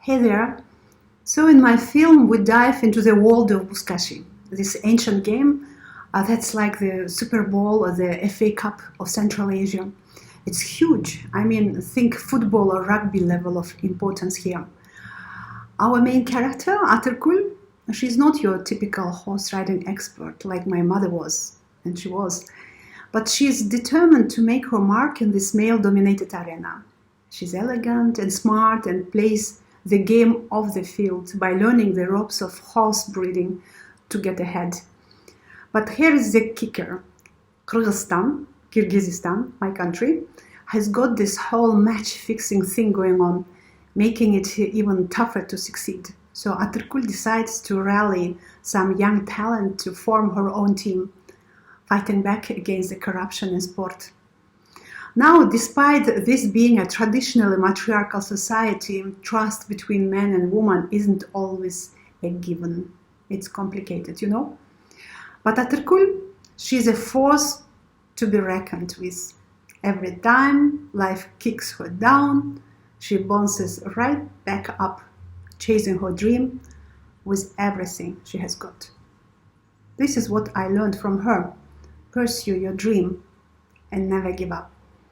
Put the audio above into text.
Hey there. So in my film, we dive into the world of Buzkashi, this ancient game that's like the Super Bowl or the FA Cup of Central Asia. It's huge. I mean, think football or rugby level of importance here. Our main character, atirkul, she's not your typical horse riding expert like my mother was, and she was, but she's determined to make her mark in this male dominated arena. She's elegant and smart and plays the game off the field by learning the ropes of horse breeding to get ahead. But here is the kicker. Kyrgyzstan, my country, has got this whole match fixing thing going on, making it even tougher to succeed. So Atirkul decides to rally some young talent to form her own team, fighting back against the corruption in sport. Now, despite this being a traditionally matriarchal society, trust between man and woman isn't always a given. It's complicated, you know? But Atirkul, she's a force to be reckoned with. Every time life kicks her down, she bounces right back up, chasing her dream with everything she has got. This is what I learned from her. Pursue your dream and never give up.